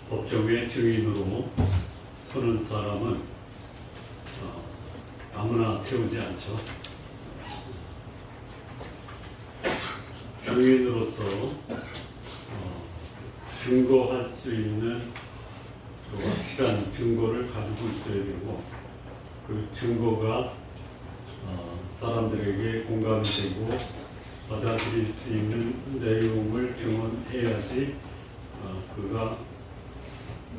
법정의 증인으로 서는 사람은 아무나 세우지 않죠. 증인으로서 증거할 수 있는 확실한 증거를 가지고 있어야 되고, 그 증거가 사람들에게 공감이 되고 받아들일 수 있는 내용을 증언해야지 그가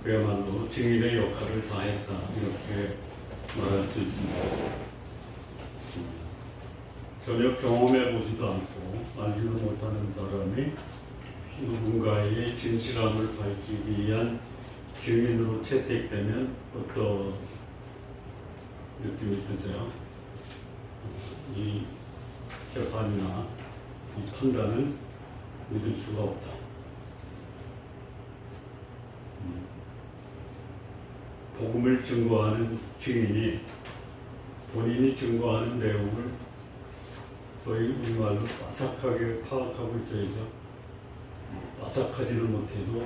그야말로 증인의 역할을 다했다, 이렇게 말할 수 있습니다. 전혀 경험해 보지도 않고 알지도 못하는 사람이 누군가의 진실함을 밝히기 위한 증인으로 채택되면 어떤 느낌이 드세요? 이 재판이나 이 판단은 믿을 수가 없다. 복음을 증거하는 증인이 본인이 증거하는 내용을 소위 우리말로 빠삭하게 파악하고 있어야죠. 빠삭하지는 못해도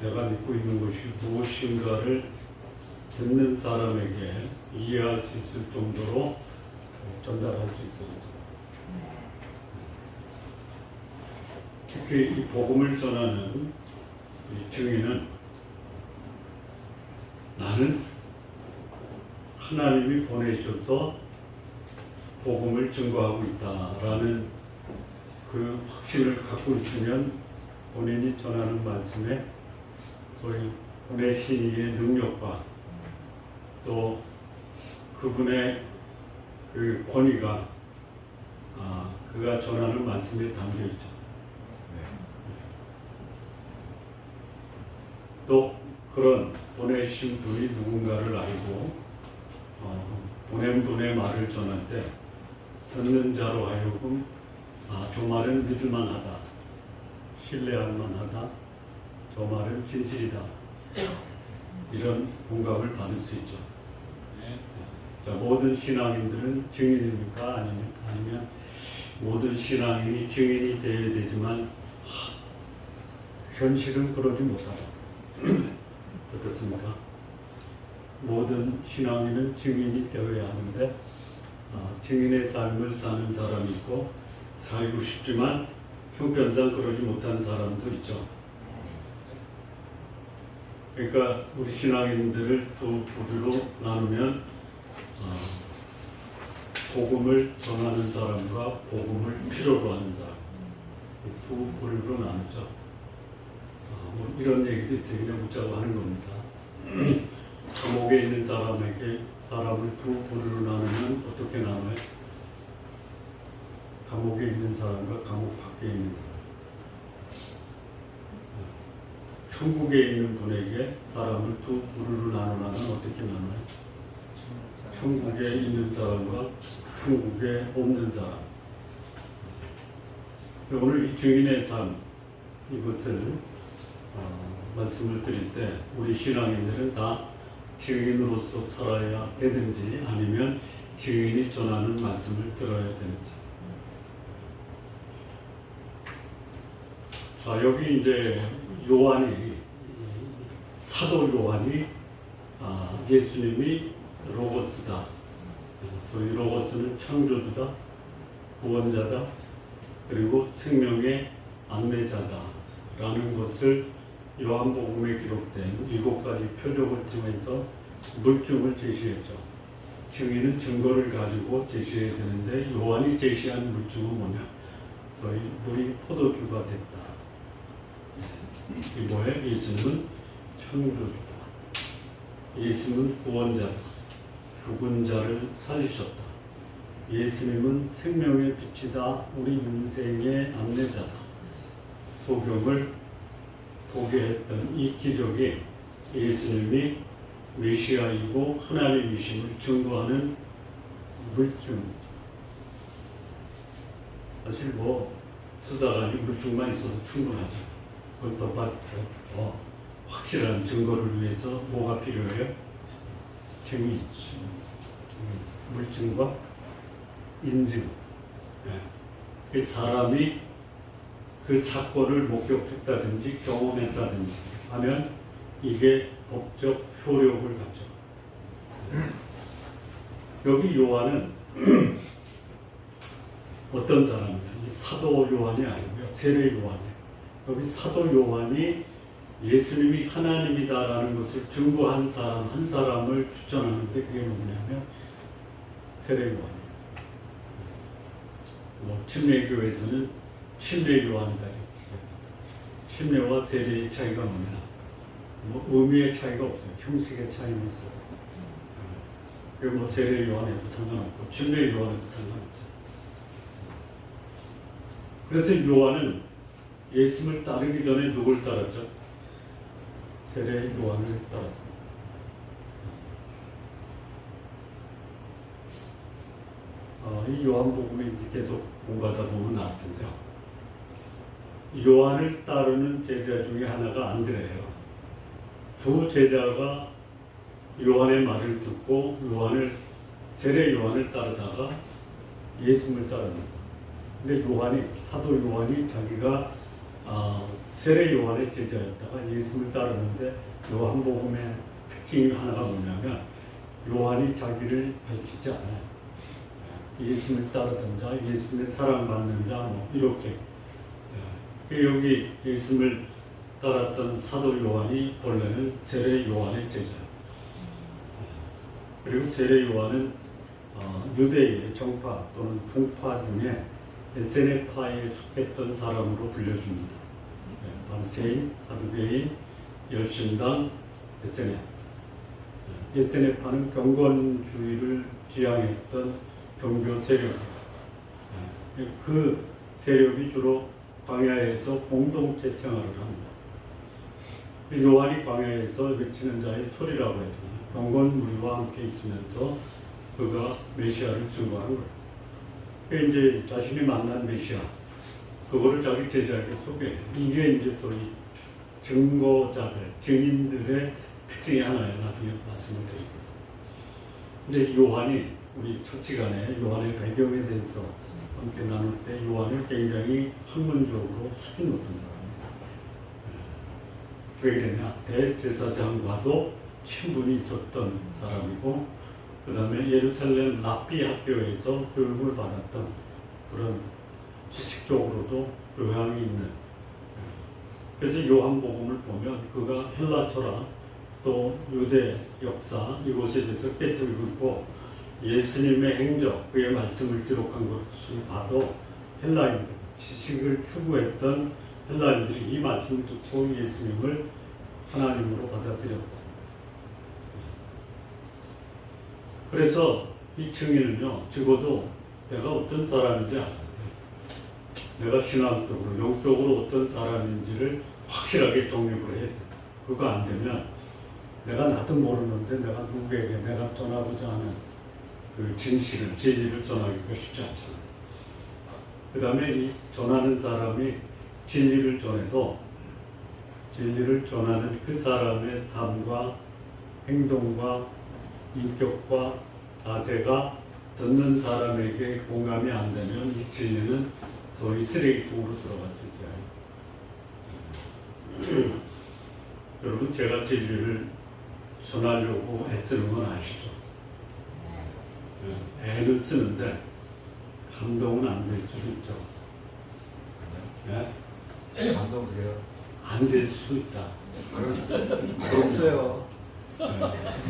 내가 믿고 있는 것이 무엇인가를 듣는 사람에게 이해할 수 있을 정도로 전달할 수 있어야죠. 특히 이 복음을 전하는 이 증인은 나는 하나님이 보내셔서 복음을 증거하고 있다라는 그 확신을 갖고 있으면 본인이 전하는 말씀에 소위 보내신 이의 능력과 또 그분의 그 권위가 그가 전하는 말씀에 담겨 있죠. 또 그런 보내신 분이 누군가를 알고 보낸 분의 말을 전할 때 듣는 자로 하여금 저 말은 믿을 만하다, 신뢰할 만하다, 저 말은 진실이다, 이런 공감을 받을 수 있죠. 자, 모든 신앙인들은 증인입니까? 아니면 모든 신앙인이 증인이 되어야 되지만 현실은 그러지 못하다. 어떻습니까? 모든 신앙인은 증인이 되어야 하는데 증인의 삶을 사는 사람이 있고 살고 싶지만 형편상 그러지 못하는 사람도 있죠. 그러니까 우리 신앙인들을 두 부류로 나누면 복음을 전하는 사람과 복음을 필요로 하는 사람, 두 부류로 나누죠. 뭐 이런 얘기도 있어요. 그냥 묻자고 하는 겁니다. 감옥에 있는 사람을 두 부류로 나누면 어떻게 나눠요? 감옥에 있는 사람과 감옥 밖에 있는 사람. 천국에 있는 분에게 사람을 두 부류로 나누면 어떻게 나눠요? 천국에 있는 사람과 천국에 없는 사람. 오늘 이 증인의 삶, 이것을 말씀을 드릴 때 우리 신앙인들은 다 증인으로서 살아야 되든지 아니면 증인이 전하는 말씀을 들어야 되는지. 자, 여기 이제 사도 요한이 예수님이 로고스다, 소위 로고스는 창조주다, 구원자다, 그리고 생명의 안내자다 라는 것을 요한복음에 기록된 7가지 표적을 통해서 물증을 제시했죠. 증인은 증거를 가지고 제시해야 되는데 요한이 제시한 물증은 뭐냐? 소위 물이 포도주가 됐다. 이 뭐예요? 예수님은 창조주다. 예수님은 구원자다. 죽은 자를 살리셨다. 예수님은 생명의 빛이다. 우리 인생의 안내자다. 소경을 보게 했던 이 기적이 예수님이 메시아이고 하나님이심을 증거하는 물증. 사실 수사관이 물증만 있어도 충분하죠. 그걸 더 확실한 증거를 위해서 뭐가 필요해요? 증인, 물증과 인증. 이 사람이 그 사건을 목격했다든지 경험했다든지 하면 이게 법적 효력을 갖죠. 여기 요한은 어떤 사람이냐? 이 사도 요한이 아니고요, 세례 요한이에요. 여기 사도 요한이 예수님이 하나님이다라는 것을 증거한 사람 한 사람을 추천하는데 그게 뭐냐면 세례 요한이에요. 침례교에서는 침례 요한이다. 침례와 세례의 차이가 뭐냐? 의미의 차이가 없어요. 형식의 차이는 있어요. 그리고 세례 요한에도 상관없고 침례 요한에도 상관없어요. 그래서 요한은 예수님을 따르기 전에 누굴 따랐죠? 세례 요한을 따랐습니다. 이 요한복음을 계속 공부하다 보면 알 텐데요. 요한을 따르는 제자 중에 하나가 안드레예요. 두 제자가 요한의 말을 듣고 세례 요한을 따르다가 예수님을 따릅니다. 근데 사도 요한이 자기가 세례 요한의 제자였다가 예수님을 따르는데 요한복음의 특징 하나가 뭐냐면 요한이 자기를 밝히지 않아요. 예수님을 따르던 자, 예수님의 사랑받는 자, 이렇게. 여기 예수님을 따랐던 사도 요한이 본래는 세례 요한의 제자예요. 그리고 세례 요한은 유대의 정파 또는 풍파 중에 에세네파에 속했던 사람으로 불려줍니다. 바리새인, 사두개인, 열심당, 에세네. 에세네파는 경건주의를 지향했던 종교 세력이에요. 그 세력이 주로 광야에서 공동체 생활을 합니다. 요한이 광야에서 외치는 자의 소리라고 했잖아요. 경건무리와 함께 있으면서 그가 메시아를 증거한 거예요. 이제 자신이 만난 메시아, 그거를 자기 제자에게 소개해요. 이게 이제 소위 증거자들, 증인들의 특징이 하나예요. 나중에 말씀을 드리겠습니다. 근데 요한이 우리 첫 시간에 요한의 배경에 대해서 함께 나눌 때 요한은 굉장히 학문적으로 수준 높은 사람이에요. 왜 그러냐? 대제사장과도 친분이 있었던 사람이고, 그 다음에 예루살렘 랍비 학교에서 교육을 받았던 그런 지식적으로도 교양이 있는. 그래서 요한복음을 보면 그가 헬라 철학 또 유대 역사 이것에 대해서 깨뜨리고 있고, 예수님의 행적, 그의 말씀을 기록한 것을 봐도 헬라인들, 지식을 추구했던 헬라인들이 이 말씀을 듣고 예수님을 하나님으로 받아들였다. 그래서 이 증인은요, 적어도 내가 어떤 사람인지 알아야 돼. 내가 신앙적으로, 영적으로 어떤 사람인지를 확실하게 정립을 해야 돼. 그거 안 되면 내가 나도 모르는데 내가 누구에게 내가 전하고자 하는 그 진실을, 진리를 전하기가 쉽지 않잖아요. 그 다음에 이 전하는 사람이 진리를 전해도 진리를 전하는 그 사람의 삶과 행동과 인격과 자세가 듣는 사람에게 공감이 안 되면 이 진리는 소위 쓰레기통으로 들어갈 수 있어요. 여러분, 제가 진리를 전하려고 애쓰는 건 아시죠? 애는 쓰는데 감동은 안 될 수도 있죠. 네? 감동돼요? 안 될 수도 있다. 없어요.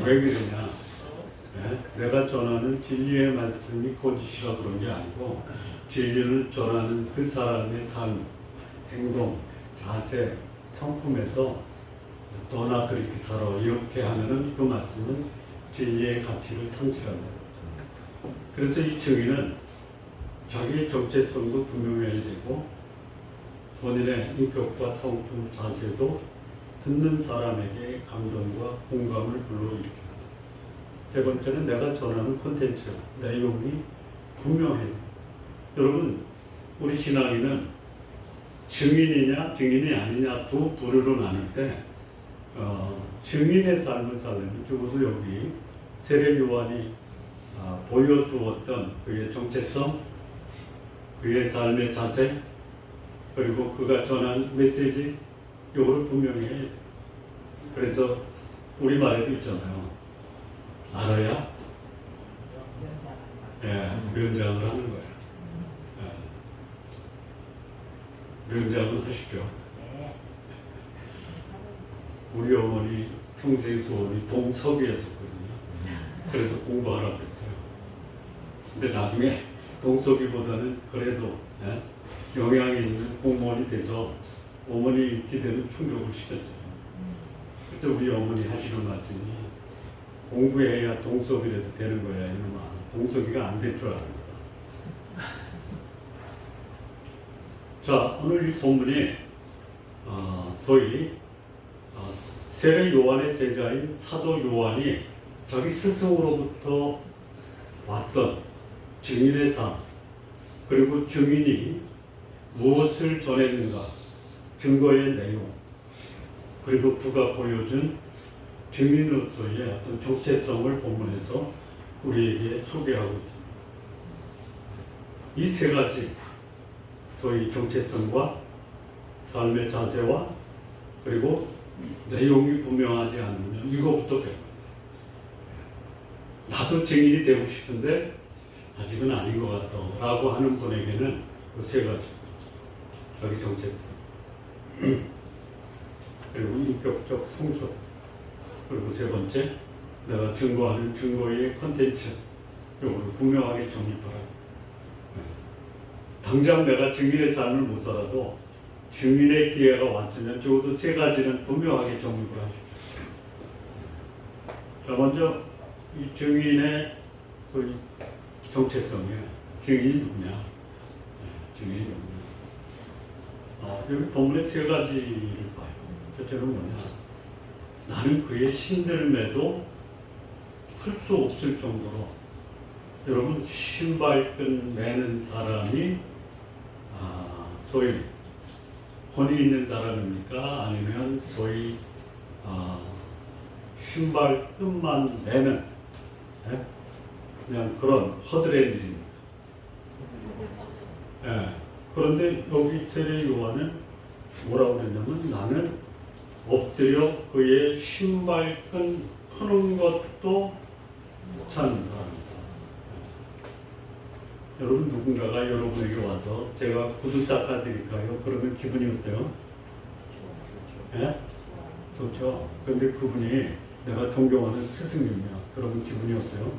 왜 그러냐? 내가 전하는 진리의 말씀이 거짓이라 그런 게 아니고, 진리를 전하는 그 사람의 삶, 행동, 자세, 성품에서 너나 그렇게 살아 이렇게 하면은 그 말씀은 진리의 가치를 상실한다. 그래서 이 증인은 자기의 정체성도 분명해야 되고, 본인의 인격과 성품, 자세도 듣는 사람에게 감동과 공감을 불러일으켜야 합니다. 세 번째는 내가 전하는 콘텐츠, 내용이 분명해야 됩니다. 여러분, 우리 신앙인은 증인이냐 증인이 아니냐 두 부류로 나눌 때 증인의 삶을 살려면, 적어도 여기 세례 요한이 보여주었던 그의 정체성, 그의 삶의 자세, 그리고 그가 전한 메시지 요거를 분명히 해야 돼. 그래서 우리말에도 있잖아요. 알아야 면장을 하는 거예요. 면장을 하십시오. 우리 어머니 평생 소원이 동석이었었거든요. 그래서 공부하라고 했어요. 근데 나중에 동석이보다는 그래도 영향이 있는 공무원이 돼서 어머니 기대는 충족을 시켰어요. 그때 우리 어머니 하시는 말씀이 공부해야 동석이라도 되는 거야. 이놈아. 동석이가 안 될 줄 아는 거다. 자, 오늘 이 본문이 소위 세례 요한의 제자인 사도 요한이 자기 스승으로부터 왔던 증인의 삶, 그리고 증인이 무엇을 전했는가, 증거의 내용, 그리고 그가 보여준 증인으로서의 어떤 정체성을 본문에서 우리에게 소개하고 있습니다. 이 세 가지 소위 정체성과 삶의 자세와 그리고 내용이 분명하지 않으면 이거부터 배워요. 나도 증인이 되고 싶은데 아직은 아닌 것 같다 라고 하는 분에게는 그 세 가지, 자기 정체성, 그리고 인격적 성숙, 그리고 세 번째 내가 증거하는 증거의 컨텐츠, 이거를 분명하게 정립하라. 당장 내가 증인의 삶을 못 살아도 증인의 기회가 왔으면 적어도 세 가지는 분명하게 정립을 하십시오. 자, 먼저 이 증인의 소위 정체성이에요. 증인이 누구냐? 증인이 누구냐? 여기 본문에 세 가지를 봐요. 첫째는 뭐냐? 나는 그의 신들매도 풀 수 없을 정도로, 여러분 신발끈 매는 사람이 소위 권위 있는 사람입니까? 아니면 소위 신발끈만 매는 그냥 그런 허들의 일입니다. 그런데 여기 세례 요한은 뭐라고 그랬냐면 나는 엎드려 그의 신발끈 푸는 것도 못하는 사람이다. 여러분 누군가가 여러분에게 와서 제가 구두 닦아드릴까요? 그러면 기분이 어때요? 좋죠. 그런데 그분이 내가 존경하는 스승님이야. 그러면 기분이 어때요?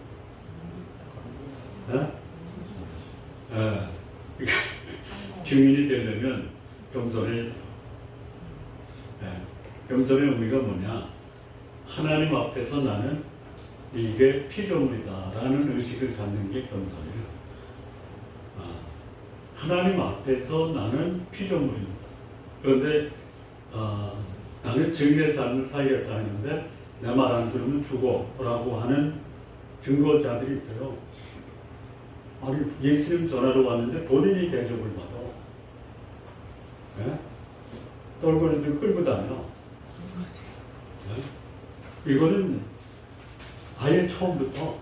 증인이 되려면 겸손해. 겸손의 의미가 뭐냐? 하나님 앞에서 나는 이게 피조물이다 라는 의식을 갖는 게 겸손이에요. 하나님 앞에서 나는 피조물입니다. 그런데 나는 증인의 삶을 살겠다 했는데 내 말 안 들으면 죽어 라고 하는 증거자들이 있어요. 아니 예수님 전화로 왔는데 본인이 대접을 받아. 떨거지들 끌고 다녀. 이거는 아예 처음부터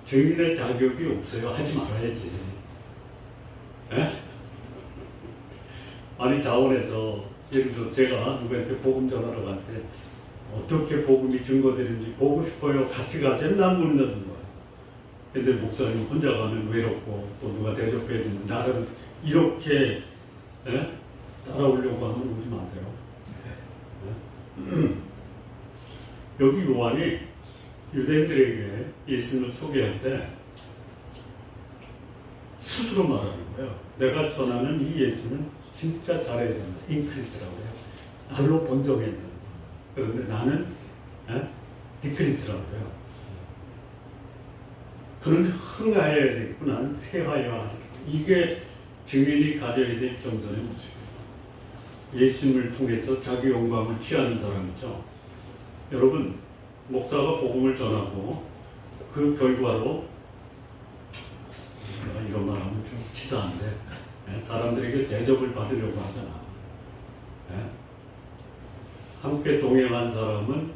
증인의 자격이 없어요. 하지 말아야지. 아니 자원에서 예를 들어 제가 누구한테 복음 전하러 갈 때 어떻게 복음이 증거되는지 보고 싶어요. 같이 가세요. 난 묻는 거야. 근데 목사님 혼자 가면 외롭고 또 누가 대접해주는 나를 이렇게 따라오려고 하면 오지 마세요. 여기 요한이 유대인들에게 예수님을 소개할 때 스스로 말하는 거예요. 내가 전하는 이 예수는 진짜 잘해야 된다. 인크리스라고 해요. 날로 번성해야 된다. 그런데 나는 디크리스라고 해요. 그는 흥하여야 되겠고 나는 쇠하여야 되겠고, 이게 증인이 가져야 될 겸손의 모습이에요. 예수님을 통해서 자기 영광을 취하는 사람 있죠. 여러분 목사가 복음을 전하고 그 결과로 이런 말 하면 좀 치사한데 사람들에게 대접을 받으려고 하잖아. 함께 동행한 사람은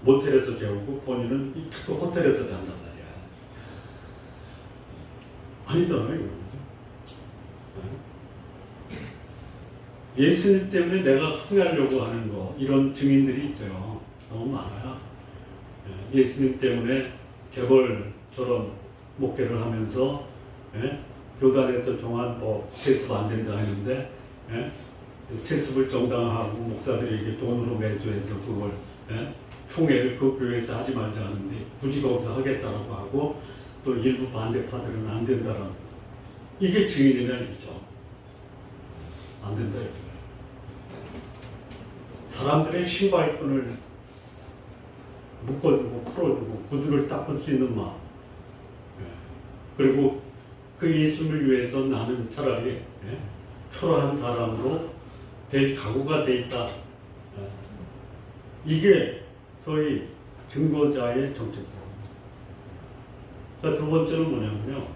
모텔에서 재우고 본인은 또 호텔에서 잔단 말이야. 아니잖아요. 예수님 때문에 내가 흥하려고 하는 거, 이런 증인들이 있어요. 너무 많아요. 예수님 때문에 재벌처럼 목회를 하면서 교단에서 정한 세습 안 된다 했는데 세습을 정당화하고 목사들에게 돈으로 매수해서 그걸 총회를 그 교회에서 하지 말자 하는데 굳이 거기서 하겠다라고 하고 또 일부 반대파들은 안 된다라고. 이게 증인이라는 얘기죠. 안 된다 이거예요. 사람들의 신발끈을 묶어주고 풀어주고 구두를 닦을 수 있는 마음. 그리고 그 예수를 위해서 나는 차라리 초라한 사람으로 될 각오가 돼 있다. 이게 소위 증거자의 정체성입니다. 자, 두 번째는 뭐냐면요.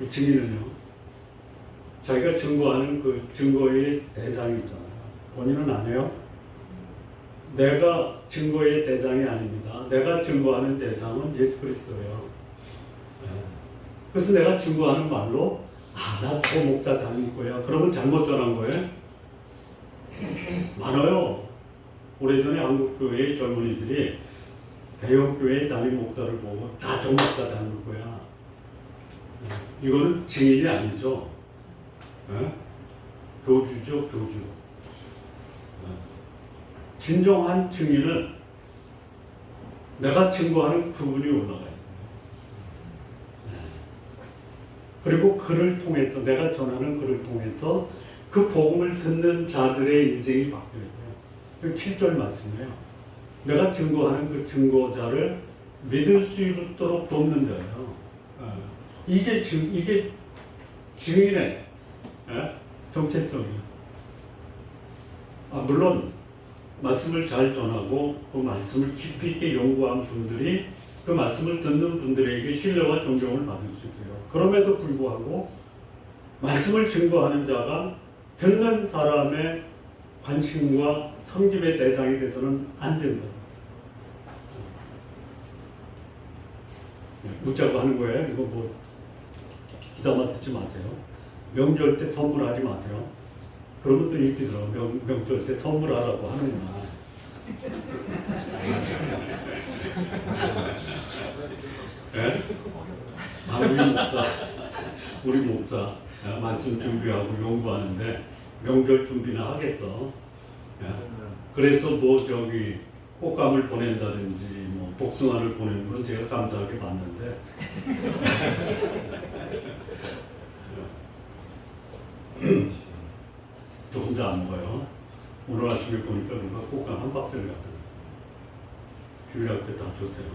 이 증인은요, 자기가 증거하는 그 증거의 대상이 있잖아요. 본인은 안 해요. 내가 증거의 대상이 아닙니다. 내가 증거하는 대상은 예수 그리스도예요. 그래서 내가 증거하는 말로 나 저 목사 닮을 거야. 그러면 잘못 전한 거예요? 많아요. 오래전에 한국교회의 젊은이들이 대형교회의 담임 목사를 보고 다 저 목사 닮을 거야. 이거는 증인이 아니죠. 교주죠, 교주. 진정한 증인은 내가 증거하는 그분이 올라가요. 그리고 그를 통해서, 내가 전하는 그를 통해서 그 복음을 듣는 자들의 인생이 바뀌어요. 7절 말씀이에요. 내가 증거하는 그 증거자를 믿을 수 있도록 돕는 자예요. 이게 증인의 정체성이에요. 물론 말씀을 잘 전하고 그 말씀을 깊이 있게 연구한 분들이 그 말씀을 듣는 분들에게 신뢰와 존경을 받을 수 있어요. 그럼에도 불구하고 말씀을 증거하는 자가 듣는 사람의 관심과 섬김의 대상이 돼서는 안 된다. 묻자고 하는 거예요. 이거 뭐 기다만 듣지 마세요. 명절 때 선물하지 마세요. 그러면 또 이렇게 들어. 명절 때 선물하라고 하는구나. 우리 목사 말씀 준비하고 연구하는데 명절 준비나 하겠어. 그래서 뭐 꽃감을 보낸다든지 뭐 복숭아를 보내는 건 제가 감사하게 봤는데 저 혼자 안 먹어요. 오늘 아침에 보니까 누가 꽃감 한 박스를 갖다 놨어요. 주일학 때 다 줬어요.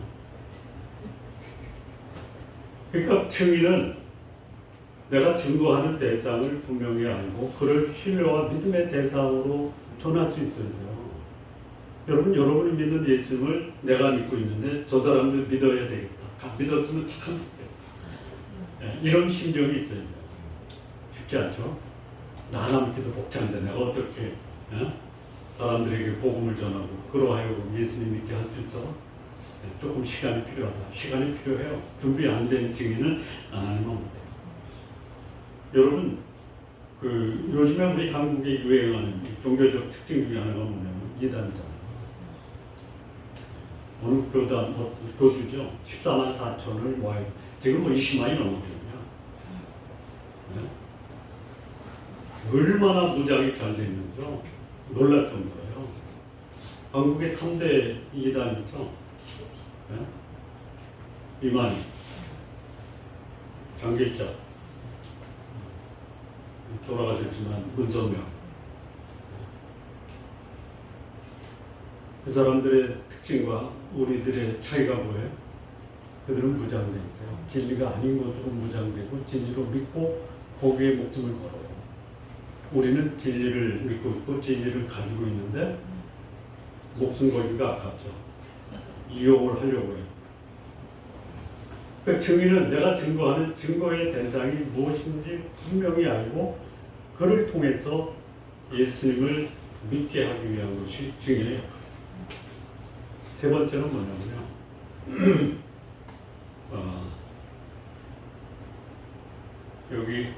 그러니까 증인은 내가 증거하는 대상을 분명히 알고 그를 신뢰와 믿음의 대상으로 전할 수 있어야 돼요. 여러분이 믿는 예수님을 내가 믿고 있는데 저 사람들 믿어야 되겠다. 믿었으면 참 좋겠다. 이런 심정이 있어야 돼요. 쉽지 않죠? 나 하나 믿기도 벅찬데 내가 어떻게 사람들에게 복음을 전하고 그러하여 예수님 믿게 할 수 있어? 조금 시간이 필요하다. 시간이 필요해요. 준비 안 된 증인은 안 하면 못해요. 여러분, 요즘에 우리 한국에 유행하는 종교적 특징 중에 하나가 뭐냐면 이단이잖아요. 어느 교단, 교주죠. 14만 4천을 모아요. 지금 뭐 20만이 넘었거든요. 얼마나 무장이 잘 돼 있는지요. 놀랄 정도예요. 한국의 3대 이단이죠. 이만희, 장길자, 돌아가셨지만 문선명. 그 사람들의 특징과 우리들의 차이가 뭐예요? 그들은 무장돼 있어요. 진리가 아닌 것으로 무장되고 진리로 믿고 거기에 목숨을 걸어요. 우리는 진리를 믿고 있고 진리를 가지고 있는데 목숨 걸기가 아깝죠. 이용을 하려고 해요. 그 증인은 내가 증거하는 증거의 대상이 무엇인지 분명히 알고 그를 통해서 예수님을 믿게 하기 위한 것이 증인의 역할입니다. 세 번째는 뭐냐면요. 여기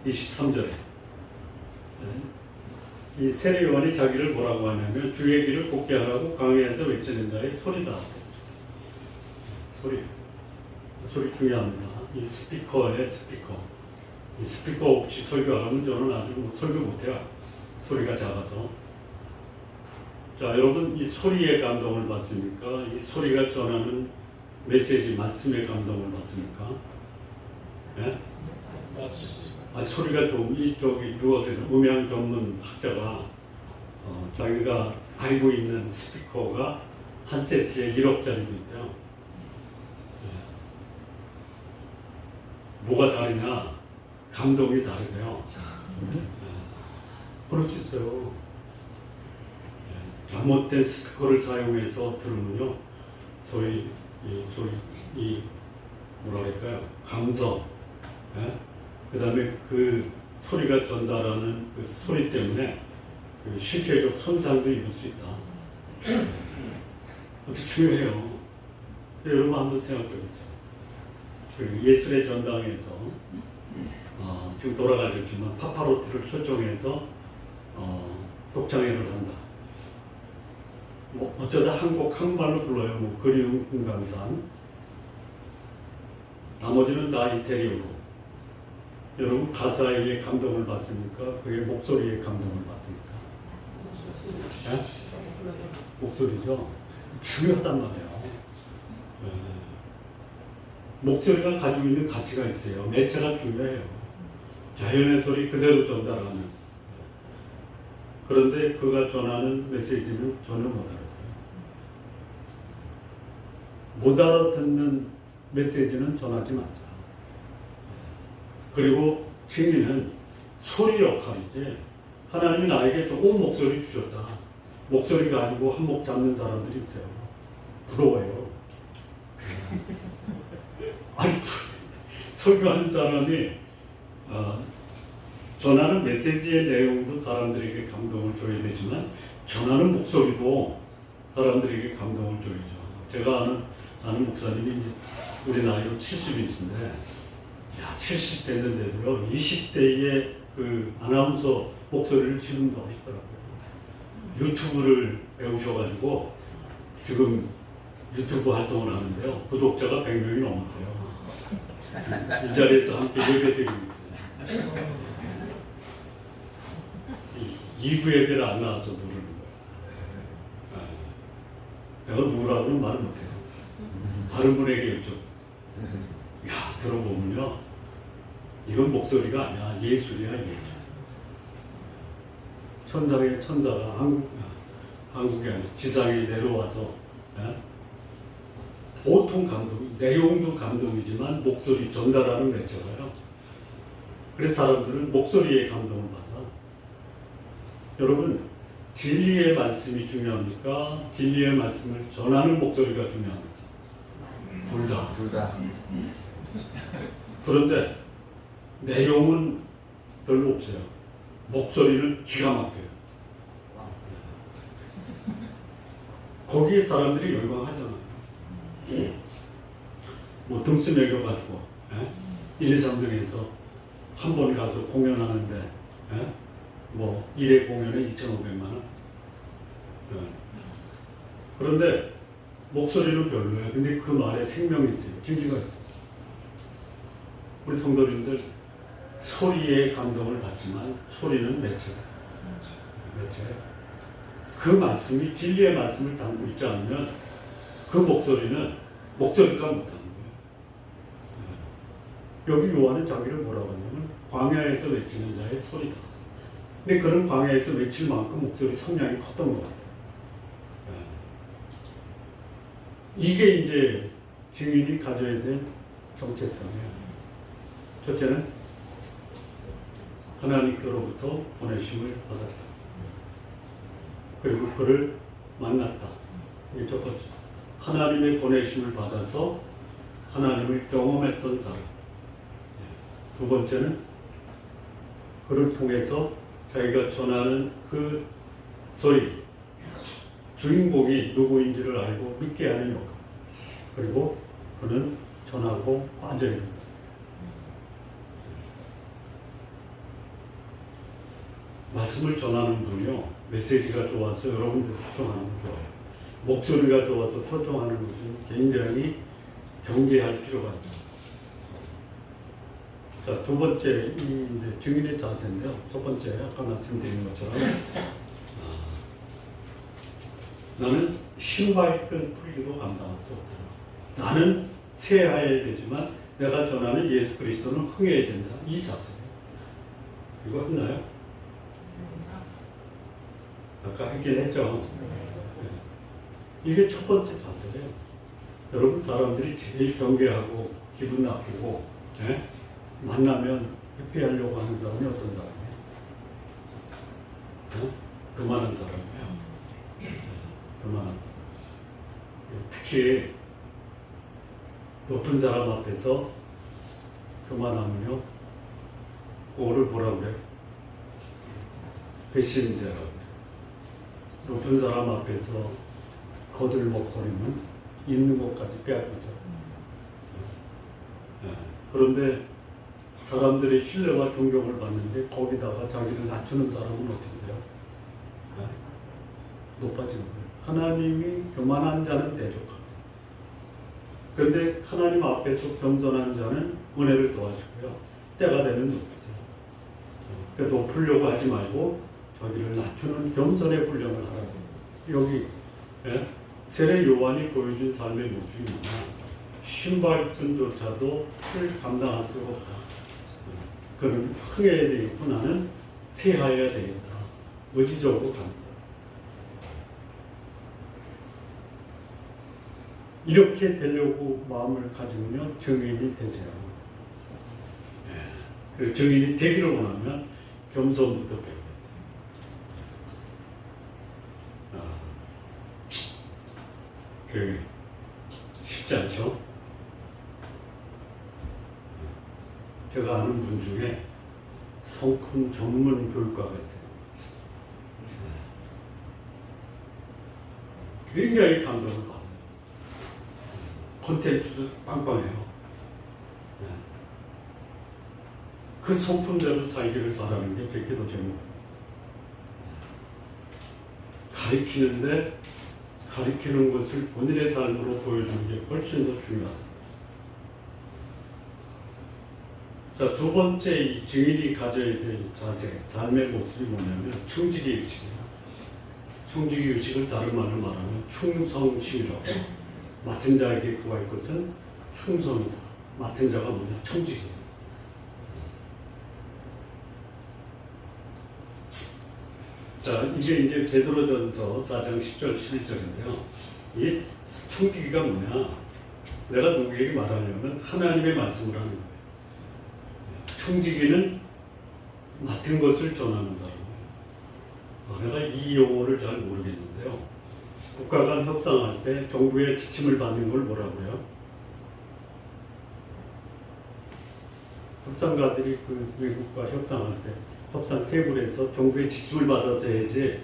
23절에 이 세례요한이 자기를 뭐라고 하냐면 주의 길을 곱게 하라고 광야에서 외치는 자의 소리다. 소리 중요합니다. 이 스피커의 스피커. 이 스피커 없이 설교하면 저는 아주 설교 못해요. 소리가 작아서. 자, 여러분 이 소리의 감동을 받습니까? 이 소리가 전하는 메시지, 말씀의 감동을 받습니까? 네? 소리가 좀 이쪽이 누워서 음향 전문 학자가 자기가 알고 있는 스피커가 한 세트에 1억짜리도 있대요. 뭐가 다르냐? 감동이 다르대요. 그럴 수 있어요. 잘못된 스피커를 사용해서 들으면요, 소위 뭐라 할까요? 감성, 그 다음에 그 소리가 전달하는 그 소리 때문에 그 신체적 손상도 입을 수 있다. 아주 중요해요. 여러분 한번 생각해 보세요. 그 예술의 전당에서 지금 돌아가셨지만 파파로티를 초청해서 독창회를 한다. 뭐 어쩌다 한 곡 한국말로 불러요. 뭐 그리운 금강산. 나머지는 다 이태리어로. 여러분 가사에 감동을 받습니까? 그게 목소리에 감동을 받습니까? 네? 목소리죠. 중요하단 말이에요. 네. 목소리가 가지고 있는 가치가 있어요. 매체가 중요해요. 자연의 소리 그대로 전달하는. 그런데 그가 전하는 메시지는 전혀 못 알아듣어요. 못 알아듣는 메시지는 전하지 마자. 그리고 증인은 소리 역할이지. 하나님이 나에게 좋은 목소리 주셨다. 목소리 가지고 한몫 잡는 사람들이 있어요. 부러워요. 아니, 설교하는 사람이 전하는 메시지의 내용도 사람들에게 감동을 줘야 되지만 전하는 목소리도 사람들에게 감동을 줘야죠. 제가 아는 목사님이 이제 우리 나이로 70이신데 70 됐는데도요 20대의 그 아나운서 목소리를 지금도 하시더라고요. 유튜브를 배우셔가지고 지금 유튜브 활동을 하는데요. 구독자가 100명이 넘었어요. 이 자리에서 함께 예배드리고 있어요. 2부 예배를 안 나와서 모르는 거야. 내가 누구라고는 말을 못해요. 다른 분에게 여쭤. 야, 들어보면요. 이건 목소리가 아니야. 예술이야, 예술. 천상의 천사가 한국에 아니라 지상에 내려와서 보통 감동, 내용도 감동이지만 목소리 전달하는 매체가요. 그래서 사람들은 목소리에 감동을 받아. 여러분, 진리의 말씀이 중요합니까? 진리의 말씀을 전하는 목소리가 중요합니까? 둘 다. 그런데 내용은 별로 없어요. 목소리는 기가 막혀요. 거기에 사람들이 열광하잖아요. 뭐 등수 매겨가지고 1, 2, 3등에서 한 번 가서 공연하는데 뭐 1회 공연에 2,500만 원. 그런데 목소리는 별로예요. 근데 그 말에 생명이 있어요. 진리가 있어요. 우리 성도님들 소리에 감동을 받지만 소리는 매체예요. 그 말씀이 진리의 말씀을 담고 있지 않으면 그 목소리는 목소리가 못하는 거예요. 여기 요한은 자기를 뭐라고 하냐면 광야에서 외치는 자의 소리다. 근데 그런 광야에서 외칠 만큼 목소리 성량이 컸던 것 같아요. 이게 이제 증인이 가져야 될 정체성이에요. 첫째는 하나님께로부터 보내심을 받았다. 그리고 그를 만났다. 이게 첫 번째. 하나님의 보내심을 받아서 하나님을 경험했던 사람. 두 번째는 그를 통해서 자기가 전하는 그 소리, 주인공이 누구인지를 알고 믿게 하는 역할. 그리고 그는 전하고 빠져야 된다. 말씀을 전하는 분이요, 메시지가 좋아서 여러분들 초청하는 건 좋아요. 목소리가 좋아서 초청하는 것은 굉장히 경계할 필요가 있다. 자, 두 번째, 이 이제 증인의 자세인데요. 첫 번째, 아까 말씀드린 것처럼, 나는 신발 끈 풀기로 감당할 수 없다. 나는 새하여야 되지만, 내가 전하는 예수 그리스도는 흥해야 된다. 이 자세예요. 이거 했나요? 아까 했긴 했죠. 이게 첫 번째 자세예요. 여러분, 사람들이 제일 경계하고 기분 나쁘고, 예? 만나면 회피하려고 하는 사람이 어떤 사람이에요? 어? 그만한 사람이에요. 그만한 사람. 특히 높은 사람 앞에서 그만하면요, 그거를 뭐라고 그래요? 배신자라고. 높은 사람 앞에서 거들먹거리면 있는 것까지 빼앗기죠. 그런데 사람들의 신뢰와 존경을 받는데 거기다가 자기를 낮추는 사람은 어떻게 돼요? 높아지는 거예요. 하나님이 교만한 자는 대적하세요. 그런데 하나님 앞에서 겸손한 자는 은혜를 도와주고요. 때가 되면 높으세요. 그러니까 높으려고 하지 말고 자기를 낮추는 겸손의 훈련을 하라고. 여기 세례 요한이 보여준 삶의 모습이 뭐냐? 신발끈조차도 풀 감당할 수가 없다. 그는 흥해야 되겠고 나는 새하여야 되겠다. 의지적으로 갑니다. 이렇게 되려고 마음을 가지면 증인이 되세요. 그 증인이 되기를 원하면 겸손부터 배워야 돼요. 쉽지 않죠? 제가 아는 분 중에 성큼 전문 교육가가 있어요. 굉장히 감동을 받아요. 콘텐츠도 빵빵해요. 그 성품대로 살기를 바라는 게 되게 더 재밌어요. 가리키는데 가리키는 것을 본인의 삶으로 보여주는 게 훨씬 더 중요하다. 자, 두 번째 이 증인이 가져야 될 자세, 삶의 모습이 뭐냐면 청지기 의식이에요. 청지기 의식을 다른 말로 말하면 충성심이라고. 맡은 자에게 구할 것은 충성이다. 맡은 자가 뭐냐? 청지기예요. 자, 이게 이제 베드로전서 4장 10절 11절인데요. 이게 청지기가 뭐냐? 내가 누구에게 말하려면 하나님의 말씀을 하는 거예요. 청지기는 맡은 것을 전하는 사람이에요. 내가 이 용어를 잘 모르겠는데요. 국가 간 협상할 때 정부의 지침을 받는 걸 뭐라고 해요? 협상가들이 그 외국과 협상할 때 협상 테이블에서 정부의 지침을 받아서 해야지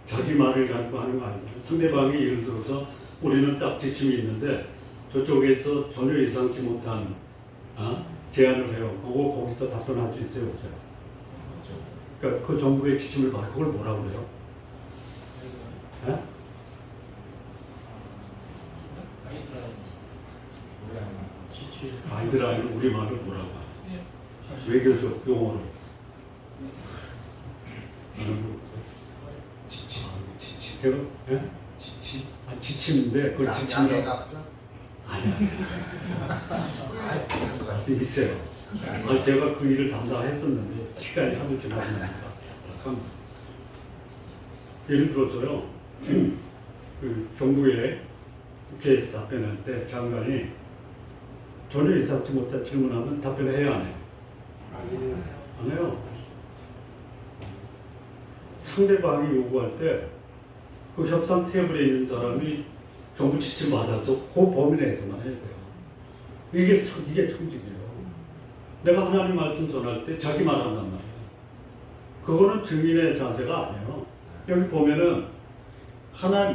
자기 말을 가지고 하는 거 아니에요. 상대방이 예를 들어서 우리는 딱 지침이 있는데 저쪽에서 전혀 예상치 못한 제안을 해요. 그거 거기서 답변할 수 있어요? 없어요? 그러니까 그 정부의 지침을 받고 그걸 뭐라고 그래요? 가이드라인은 우리말로 뭐라고 해요? 외교적 용어로. 지침. 지침. 지침. 지침인데 그걸 지침이라고. 아니야. 있어요. 제가 그 일을 담당했었는데 시간이 하도 지나니까 예를 들어서요. 그 정부에 국회에서 답변할 때 장관이 전혀 예상치 못한 질문하면 답변을 해야 안 해요? 안 해요. 상대방이 요구할 때 그 협상 테이블에 있는 사람이 정부 지침 받아서 그 범위 내에서만 해야 돼요. 이게 청직이에요. 내가 하나님 말씀 전할 때 자기 말한단 말이에요. 그거는 증인의 자세가 아니에요. 여기 보면은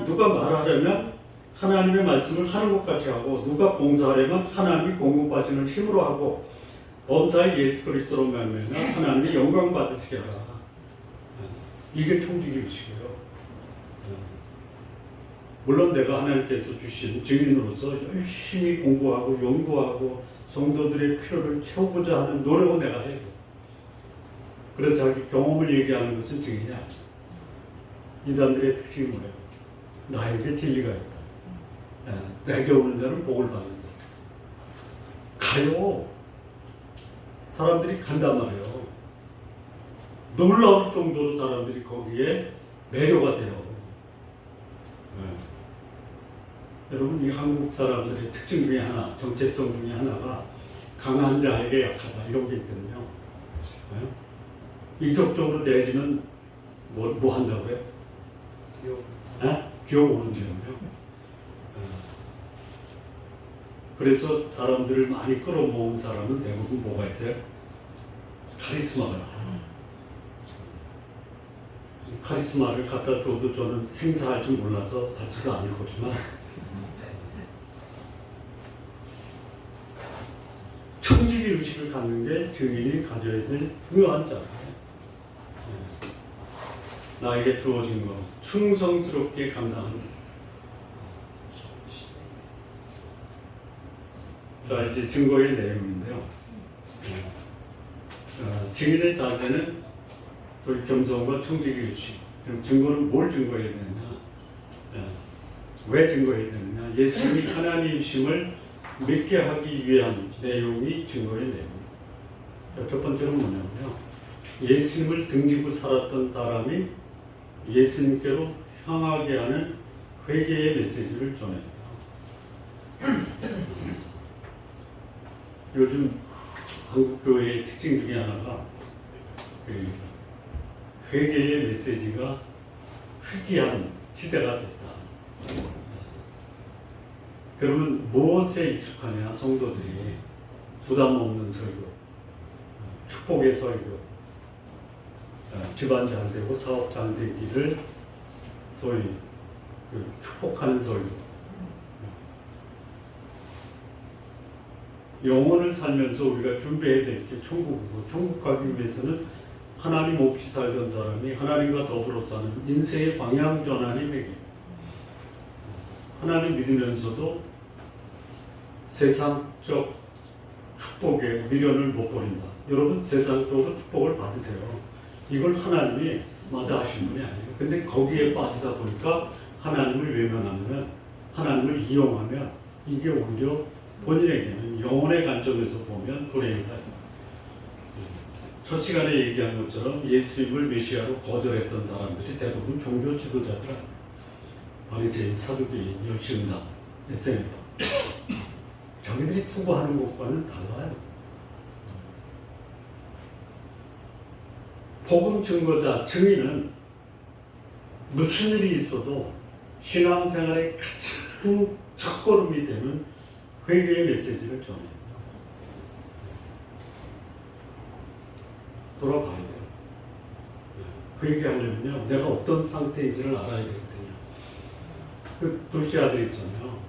누가 말하자면 하나님의 말씀을 하는 것 같이 하고 누가 봉사하려면 하나님이 공급하시는 힘으로 하고 범사의 예수 그리스도로 말미암아 하나님이 영광 받으시게 하라. 이게 총직이시고요. 물론 내가 하나님께서 주신 증인으로서 열심히 공부하고 연구하고 성도들의 필요를 채우고자 하는 노력을 내가 해야 돼. 그래서 자기 경험을 얘기하는 것은 증인이 아니야. 이단들의 특징이 뭐예요? 나에게 진리가 있다. 내게 오는 자는 복을 받는다. 가요. 사람들이 간단 말이에요. 놀라울 정도로 사람들이 거기에 매료가 돼요. 여러분, 이 한국 사람들의 특징 중에 하나, 정체성 중에 하나가 강한 자에게 약하다 이런 게 있거든요. 인격적으로 내지는 뭐 한다고요? 기어오른다고요. 그래서 사람들을 많이 끌어모은 사람은 대부분 뭐가 있어요? 카리스마가. 카리스마를 갖다 줘도 저는 행사할 줄 몰라서 받지도 않을 거지만 청지기 의식을 갖는 게 증인이 가져야 될 중요한 자세예요. 나에게 주어진 것 충성스럽게 감당하는 것. 자, 이제 증거의 내용인데요. 증인의 자세는 소위 겸손과 청지기 의식. 그럼 증거는 뭘 증거해야 되느냐? 왜 증거해야 되느냐? 예수님이 하나님이심을 믿게 하기 위한 내용이 증거의 내용입니다. 첫 번째는 뭐냐면요. 예수님을 등지고 살았던 사람이 예수님께로 향하게 하는 회개의 메시지를 전합니다. 요즘 한국 교회의 특징 중에 하나가 회개의 메시지가 희귀한 시대가 됐다. 그러면 무엇에 익숙하냐? 성도들이 부담 없는 설교, 축복의 설교, 집안 잘 되고 사업 잘 되기를 소위 축복하는 설교. 영혼을 살면서 우리가 준비해야 될 게 천국이고, 천국 가기 위해서는 하나님 없이 살던 사람이 하나님과 더불어 사는 인생의 방향 전환이 되기. 하나님 믿으면서도 세상적 축복에 미련을 못 버린다. 여러분, 세상적으로 축복을 받으세요. 이걸 하나님이 마다하신 분이 아니에요. 근데 거기에 빠지다 보니까 하나님을 외면하면, 하나님을 이용하면 이게 오히려 본인에게는 영혼의 관점에서 보면 불행이다. 첫 시간에 얘기한 것처럼 예수님을 메시아로 거절했던 사람들이 대부분 종교 지도자들 아니에요. 바리새인, 사두개인, 열심당, 에세입니다. 자기들이 추구하는 것과는 달라요. 복음 증거자, 증인은 무슨 일이 있어도 신앙생활의 가장 첫걸음이 되는 회개의 메시지를 전해요. 돌아봐야 돼요. 회개하려면요, 내가 어떤 상태인지를 알아야 되거든요. 그 둘째 아들 있잖아요.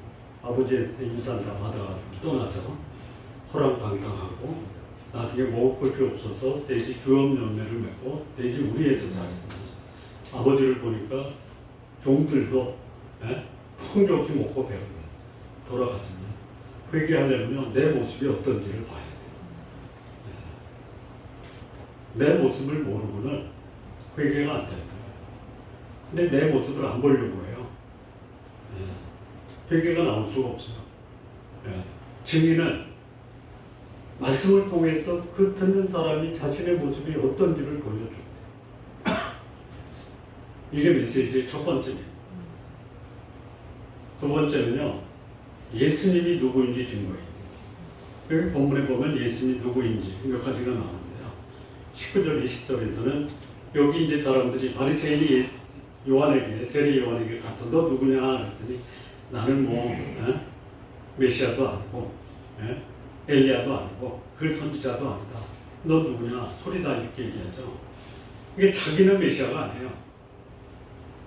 아버지한테 유산 다 받아가지고 떠나서 호랑방탕하고 나중에 먹을 것이 없어서 돼지 주업 열매를 맺고 돼지 우리에서 자랐습니다. 아버지를 보니까 종들도 풍족히 먹고 배우고 돌아갔잖아요. 회개하려면 내 모습이 어떤지를 봐야 돼요. 내 모습을 모르고는 회개가 안 돼요. 근데 내 모습을 안 보려고 해요. 회개가 나올 수가 없어요. 증인은 말씀을 통해서 그 듣는 사람이 자신의 모습이 어떤지를 보여줘야 돼요. 이게 메시지의 첫 번째예요. 두 번째는요, 예수님이 누구인지 증거해요. 여기 본문에 보면 예수님이 누구인지 몇 가지가 나오는데요. 19절, 20절에서는 여기 이제 사람들이 바리새인이 요한에게, 세례 요한에게 가서 너 누구냐 했더니 나는 메시아도 아니고 엘리야도 아니고 그 선지자도 아니다. 너 누구냐? 소리다 이렇게 얘기하죠. 이게 자기는 메시아가 아니에요.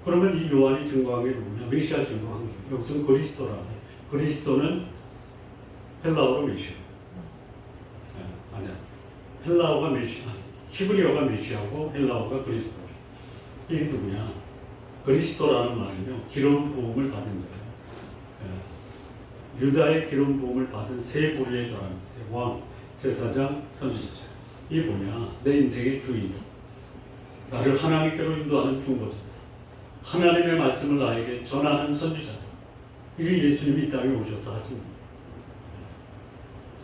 그러면 이 요한이 증거한 게 누구냐? 메시아 증거한 거예요. 여기서는 그리스도라 해요. 그리스도는 헬라어로 메시아. 아니야. 헬라어가 메시아. 히브리어가 메시아고 헬라어가 그리스도. 이게 누구냐? 그리스도라는 말은요, 기름 부음을 받은 거예요. 유다의 기름 부음을 받은 세 부류의 사람이 있어요. 왕, 제사장, 선지자. 이게 뭐냐? 내 인생의 주인. 나를 하나님께로 인도하는 중보자다. 하나님의 말씀을 나에게 전하는 선지자다. 이게 예수님이 이 땅에 오셔서 하신 겁니다.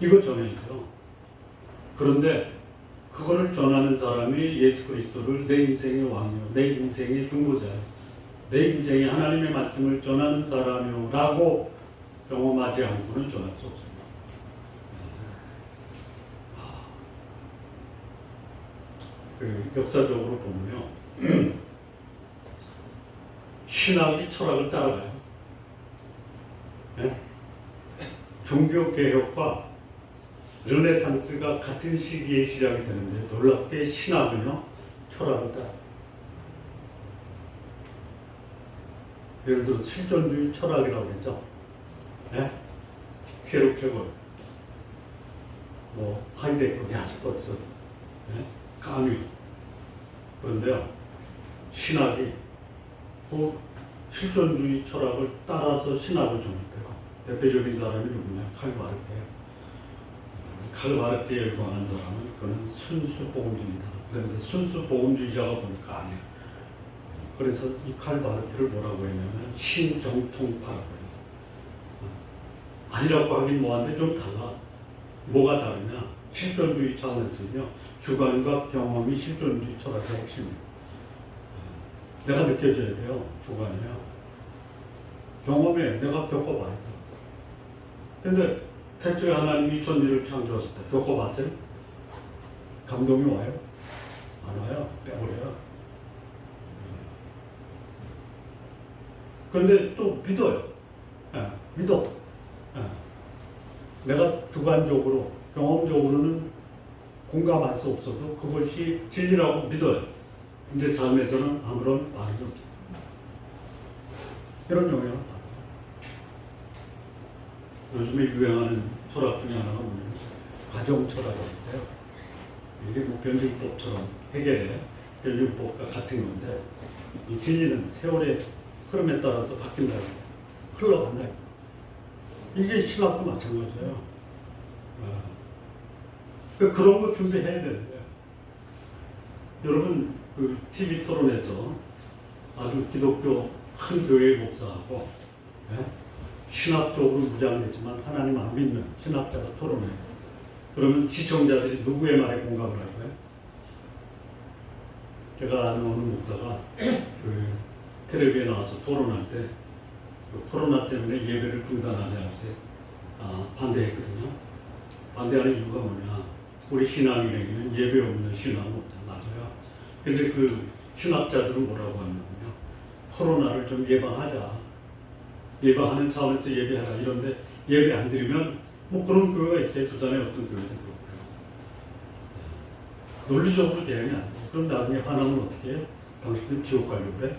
이거 전해야 돼요. 그런데 그거를 전하는 사람이 예수 그리스도를 내 인생의 왕이요, 내 인생의 중보자요, 내 인생의 하나님의 말씀을 전하는 사람이요 라고 경험하지 않고는 전할 수 없습니다. 역사적으로 보면요, 신학이 철학을 따라가요. 네? 종교개혁과 르네상스가 같은 시기에 시작이 되는데 놀랍게 신학은요, 철학을 따라가요. 예를 들어 실존주의 철학이라고 했죠. 네? 케르케고르, 하이데거, 야스퍼스, 네? 까뮤. 그런데요, 신학이 그 실존주의 철학을 따라서 신학을 정했대요. 대표적인 사람이 누구냐? 칼 마르트예요. 칼 마르트에 관한 사람은 그는 순수 복음주의다. 그런데 순수 복음주의자가 보니까 아니에요. 그래서 이 칼 마르트를 뭐라고 했냐면 신정통파라고 해요. 아니라고 하긴 뭐한데 좀 달라. 뭐가 다르냐? 실존주의 차원에서는요, 주관과 경험이 실존주의 철학의 핵심이에요. 내가 느껴져야 돼요. 주관이요. 경험에 내가 겪어봐야 돼요. 근데 태초에 하나님이 천지를 창조하실 때 겪어봤어요? 감동이 와요? 안 와요? 빼버려요. 그런데 또 믿어요. 믿어. 내가 주관적으로, 경험적으로는 공감할 수 없어도 그것이 진리라고 믿어요. 근데 삶에서는 아무런 반응이 없어요. 이런 영향을 받아요. 요즘에 유행하는 철학 중에 하나가 뭐냐면 가정 철학이 있어요. 이게 변증법처럼 해결해. 변증법과 같은 건데, 이 진리는 세월의 흐름에 따라서 바뀐다. 흘러간다. 이게 신학도 마찬가지예요. 그런 거 준비해야 되는데, 여러분 그 TV 토론에서 아주 기독교 큰 교회 목사하고 신학적으로 무장했지만 하나님 안 믿는 신학자가 토론해요. 그러면 시청자들이 누구의 말에 공감을 할까요? 제가 아는 어느 목사가 그 텔레비에 나와서 토론할 때 그 코로나 때문에 예배를 중단하지 않을 때 반대했거든요. 반대하는 이유가 뭐냐? 우리 신앙인에게는 예배 없는 신앙은 없다. 맞아요. 근데 그 신학자들은 뭐라고 하냐면요, 코로나를 좀 예방하자. 예방하는 차원에서 예배하라. 이런데 예배 안 드리면 그런 교회가 있어요. 부산에 어떤 교회도 그렇고요. 논리적으로 대응이 안 돼요. 그럼 나중에 화나면 어떻게 해요? 당신들 지옥 가려고 그래?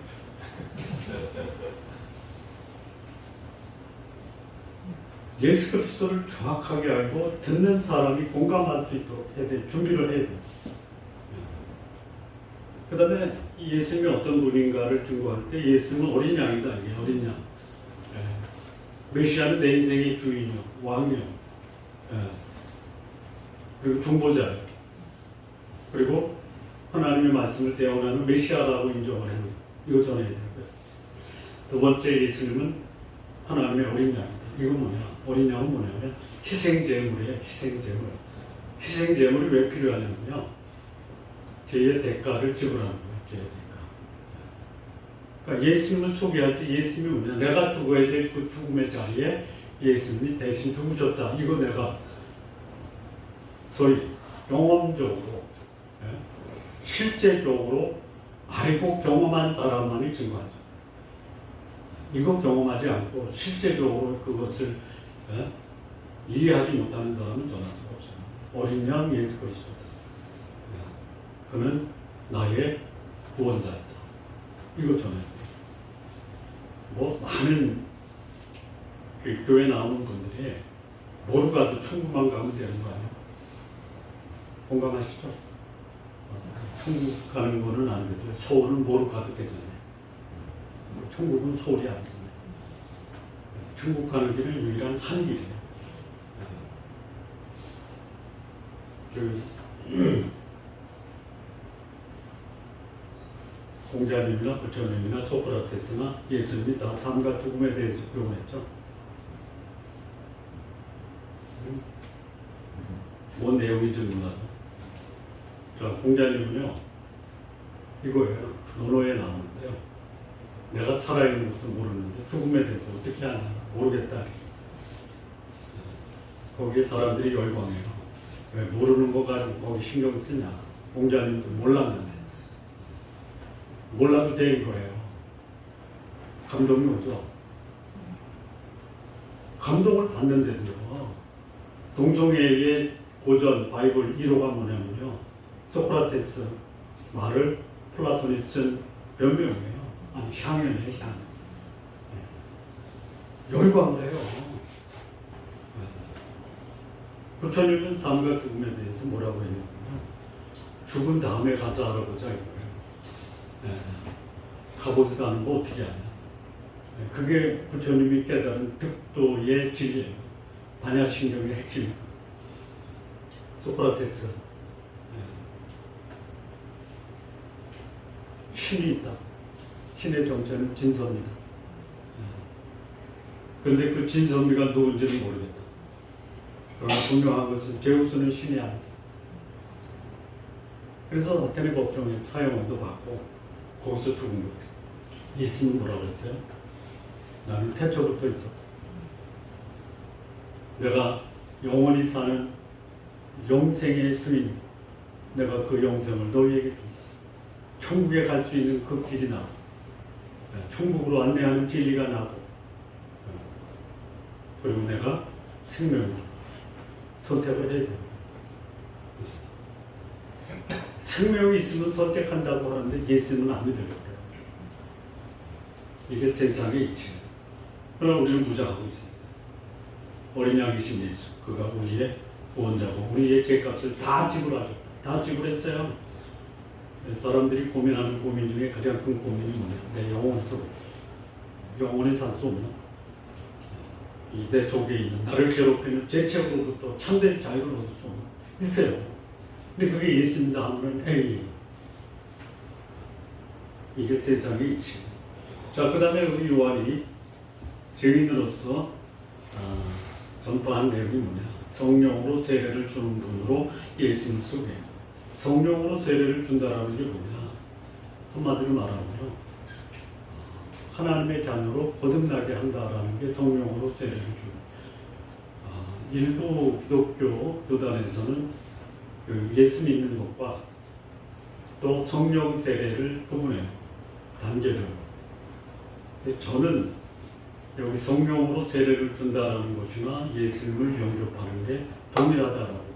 예수 그리스도를 정확하게 알고 듣는 사람이 공감할 수 있도록 해야 돼. 준비를 해야 돼. 그 다음에 예수님이 어떤 분인가를 증거할 때 예수님은 어린 양이다. 이게 어린 양. 메시아는 내 인생의 주인이요, 왕이요, 그리고 중보자요. 그리고 하나님의 말씀을 대언하는 메시아라고 인정을 해요. 이거 전해야 되고요. 두 번째, 예수님은 하나님의 어린 양이다. 이거 뭐냐? 어린 양은 뭐냐면 희생제물이에요. 희생제물. 희생제물이 왜 필요하냐면요, 죄의 대가를 지불하는 거예요. 죄의 대가. 그러니까 예수님을 소개할 때 예수님이 뭐냐? 내가 죽어야 될 그 죽음의 자리에 예수님이 대신 죽으셨다. 이거 내가 소위 경험적으로, 실제적으로 알고 경험한 사람만이 증거할 수 있어요. 이거 경험하지 않고 실제적으로 그것을 이해하지 못하는 사람은 전할 수가 없어요. 어린 양 예수 그리스도다. 그는 나의 구원자였다. 이거 전해요. 뭐 많은 그 교회 나오는 분들이 모르 가도 천국만 가면 되는 거 아니에요? 공감하시죠? 천국 가는 거는 안 돼도 서울은 모르 가도 되잖아요. 천국은 서울이 아니잖아요. 천국 가는 길은 유일한 한 길이에요. 공자님이나 부처님이나 소크라테스나 예수님이 다 삶과 죽음에 대해서 교훈했죠. 뭔 내용인지 몰라도. 자, 공자님은요, 이거예요. 논어에 나오는데요. 내가 살아있는 것도 모르는데 죽음에 대해서 어떻게 하나 모르겠다. 거기에 사람들이 열광해요. 왜 모르는 거 가지고 거기 신경 쓰냐. 공자님도 몰랐는데. 몰라도 되는 거예요. 감동이 오죠. 감동을 받는데도요. 동성애의 고전 바이블 1호가 뭐냐면요. 소크라테스 말을 플라톤이 쓴 변명이에요. 아니 향연이에요. 향연. 열광을 해요. 부처님은 삶과 죽음에 대해서 뭐라고 했냐면 죽은 다음에 가서 알아보자 이거예요. 가보지도 않은 거 어떻게 하냐. 그게 부처님이 깨달은 득도의 진리예요. 반야신경의 핵심. 소크라테스 신이 있다. 신의 정체는 진섭니다. 그런데 그 진섭이가 누군지는 모르겠다. 그러나 분명한 것은 제우스는 신이 아니다. 그래서 아테네 법정에 사형도 받고 거기서 죽은 거예요. 예수님은 뭐라고 그랬어요? 나는 태초부터 있었다. 내가 영원히 사는 영생의 주인, 내가 그 영생을 너희에게 준다. 천국에 갈 수 있는 그 길이 나고, 천국으로 안내하는 진리가 나고, 그리고 내가 생명을 선택을 해야 돼요. 생명이 있으면 선택한다고 하는데 예수는 안 믿어요. 이게 세상의 이치예요. 그러나 우리는 무장하고 있습니다. 어린 양이신 예수, 그가 우리의 구원자고 우리의 죄값을 다 지불하셨다. 다 지불했어요. 사람들이 고민하는 고민 중에 가장 큰 고민이 뭐냐? 내 영혼에서 영혼에 살 수 없나? 이 내 속에 있는 나를 괴롭히는 죄책으로부터 참된 자유를 얻을 수 없나? 있어요. 근데 그게 예수입니다 하면 에이, 이게 세상의 이치. 자, 그 다음에 우리 요한이 증인으로서 전파한 내용이 뭐냐? 성령으로 세례를 주는 분으로 예수님 소개해요. 성령으로 세례를 준다라는 게 뭐냐? 한마디로 말하면요, 하나님의 자녀로 거듭나게 한다라는 게 성령으로 세례를 주는. 일부 기독교 교단에서는 그 예수 믿는 것과 또 성령 세례를 구분해요. 단계적으로. 근데 저는 여기 성령으로 세례를 준다라는 것이나 예수님을 영접하는 게 동일하다라고.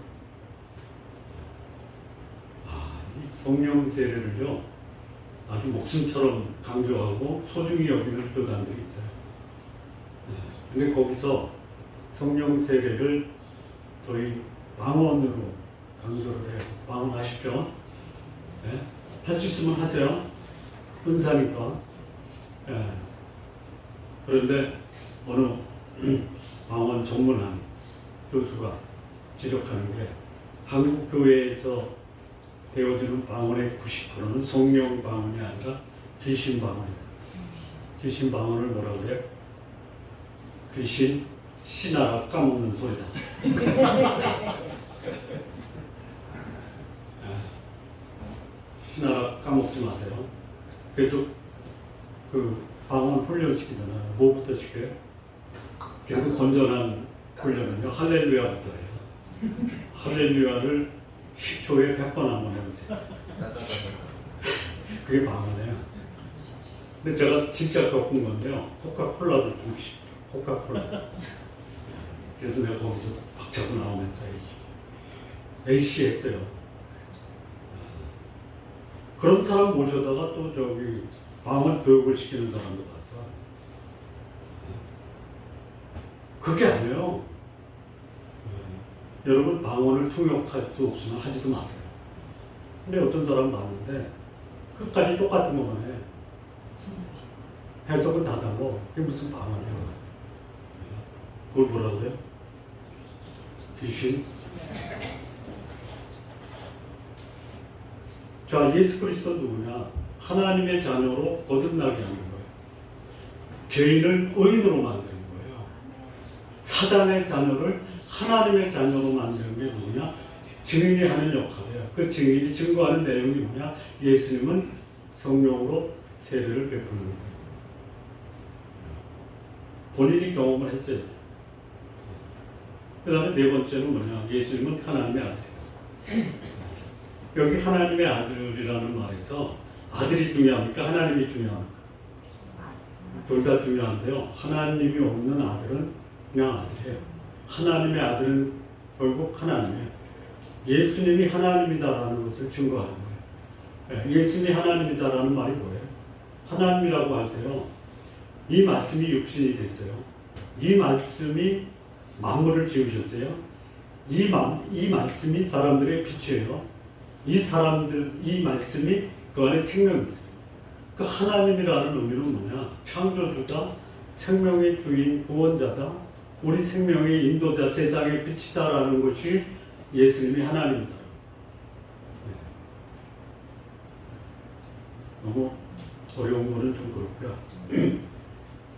이 성령 세례를요, 아주 목숨처럼 강조하고 소중히 여기는 교단들이 있어요. 근데 거기서 성령 세례를 저희 방언으로 강조를 해요. 방언하십시오. 네? 할 수 있으면 하세요. 은사니까. 네. 그런데 어느 방언 전문한 교수가 지적하는 게 한국 교회에서 되어지는 방언의 90%는 성령 방언이 아니라 귀신 방언이다. 귀신 방언을 뭐라고 해요? 귀신 신하라 까먹는 소리다. 신하라 까먹지 마세요. 그래서 그 방언 훈련시키잖아요. 뭐부터 시켜요? 그래도 건전한 훈련은요, 할렐루야부터 해요. 할렐루야를 10초에 100번 한번 해보세요. 그게 방언이에요. 근데 제가 진짜 겪은 건데요, 코카콜라도 좀 쉽죠. 코카콜라. 그래서 내가 거기서 박차고 나오면서 A씨 했어요. 그런 사람 모셔다가 또 저기 방언 교육을 시키는 사람도 봤어. 그게 아니에요. 여러분 방언을 통역할 수 없으면 하지도 마세요. 근데 어떤 사람 봤는데 끝까지 똑같은 것만 해. 해석은 다 달라. 그게 무슨 방언이야. 그걸 뭐라고 해요? 귀신? 자, 예수 그리스도 누구냐? 하나님의 자녀로 거듭나게 하는 거예요. 죄인을 의인으로 만드는 거예요. 사단의 자녀를 하나님의 자녀로 만드는 게 누구냐? 증인이 하는 역할이에요. 그 증인이 증거하는 내용이 뭐냐? 예수님은 성령으로 세례를 베푸는 거예요. 본인이 경험을 했어야 돼요. 그 다음에 네 번째는 뭐냐? 예수님은 하나님의 아들이에요. 여기 하나님의 아들이라는 말에서 아들이 중요합니까? 하나님이 중요합니까? 둘 다 중요한데요. 하나님이 없는 아들은 그냥 아들이에요. 하나님의 아들은 결국 하나님이에요. 예수님이 하나님이다라는 것을 증거하는 거예요. 예수님이 하나님이다라는 말이 뭐예요? 하나님이라고 할 때요. 이 말씀이 육신이 됐어요. 이 말씀이 만물을 지으셨어요. 이 말씀이 사람들의 빛이에요. 이 말씀이 그 안에 생명이 있어요. 그 하나님이라는 의미는 뭐냐? 창조주다, 생명의 주인, 구원자다, 우리 생명의 인도자, 세상의 빛이다라는 것이 예수님이 하나님이다. 너무 어려운 거는 좀 그렇고요.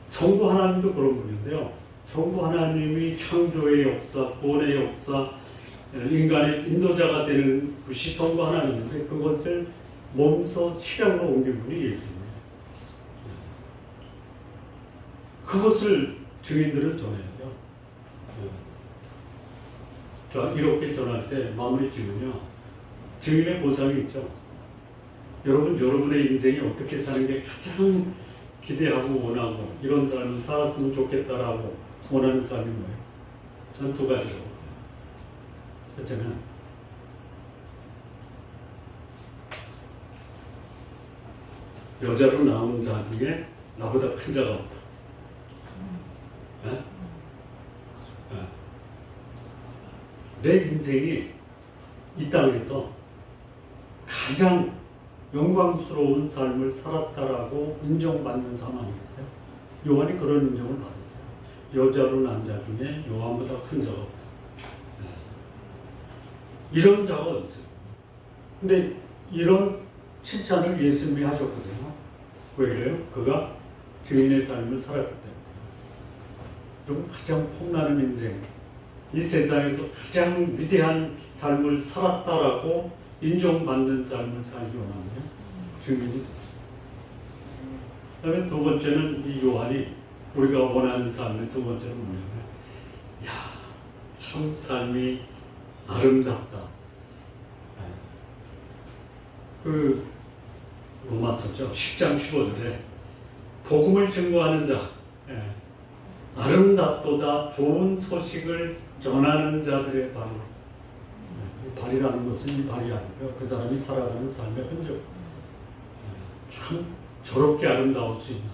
성부 하나님도 그런 분인데요. 성부 하나님이 창조의 역사, 구원의 역사, 인간의 인도자가 되는 것이 성부 하나님인데 그것을 몸소 실행으로 옮긴 분이 예수님이에요. 그것을 증인들은 전해야 돼요. 자, 이렇게 전할 때 마무리 지으면요. 증인의 보상이 있죠. 여러분의 인생이 어떻게 사는 게 가장 기대하고 원하고 이런 사람이 살았으면 좋겠다라고 원하는 사람이 뭐예요? 전 두 가지라고. 첫째는 여자로 나온 자 중에 나보다 큰 자가 없다. 내 인생이 이 땅에서 가장 영광스러운 삶을 살았다라고 인정받는 사람 아니겠어요? 요한이 그런 인정을 받았어요. 여자로 난 자 중에 요한보다 큰 자가 없다. 이런 자가 있어요. 근데 이런 칭찬을 예수님이 하셨거든요. 왜 그래요? 그가 주인의 삶을 살았기 때문에. 그럼 가장 폼나는 인생, 이 세상에서 가장 위대한 삶을 살았다라고 인정받는 삶을 살기 원하는 증인이 됐습니다. 그다음에 두 번째는 이 요한이 우리가 원하는 삶의 두 번째는 뭐냐면, 야, 참 삶이 아름답다. 그 로마서죠. 10장 15절에 복음을 증거하는 자, 아름답도다 좋은 소식을 전하는 자들의 발. 발이라는 것은 이 발이 아니고요. 그 사람이 살아가는 삶의 흔적. 참 저렇게 아름다울 수 있나.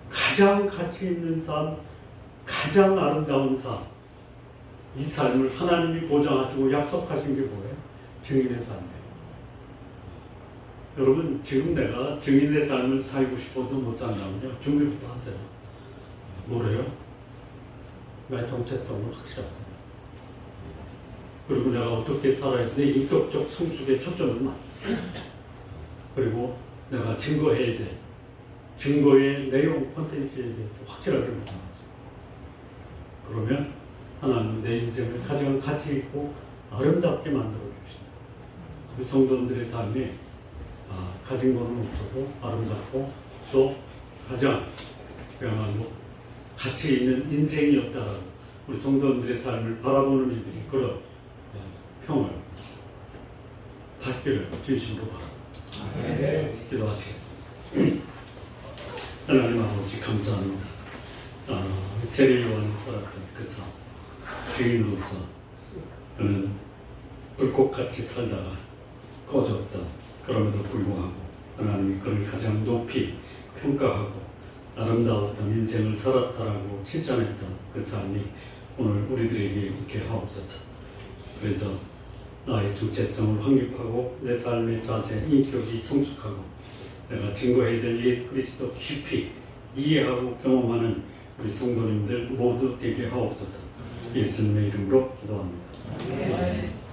가장 가치 있는 삶, 가장 아름다운 삶. 이 삶을 하나님이 보장하시고 약속하신 게 뭐예요? 증인의 삶이에요. 여러분, 지금 내가 증인의 삶을 살고 싶어도 못 산다면요. 준비부터 하세요. 뭐래요? 나의 정체성을 확실하세요. 그리고 내가 어떻게 살아야 돼? 인격적 성숙에 초점을 맞춰. 그리고 내가 증거해야 돼. 증거의 내용, 콘텐츠에 대해서 확실하게 묻어나죠. 그러면 하나님은 내 인생을 가장 가치 있고 아름답게 만들어 주신다. 그 성도들의 삶이 가진 거는 없어도 아름답고 또 가장 그야말로 가치 있는 인생이었다라고 우리 성도들의 삶을 바라보는 이들이 그런 평을 받기를 진심으로 바랍니다. 기도하시겠습니다. 하나님 아버지 감사합니다. 세례요한이 살았던 그 삶, 증인으로서 그는 불꽃같이 살다가 꺼졌다. 그럼에도 불구하고 하나님이 그를 가장 높이 평가하고 아름다웠던 인생을 살았다라고 칭찬했던 그 삶이 오늘 우리들에게 있게 하옵소서. 그래서 나의 정체성을 확립하고 내 삶의 자세, 인격이 성숙하고 내가 증거해야 될 예수 그리스도 깊이 이해하고 경험하는 우리 성도님들 모두 되게 하옵소서. 예수님의 이름으로 기도합니다.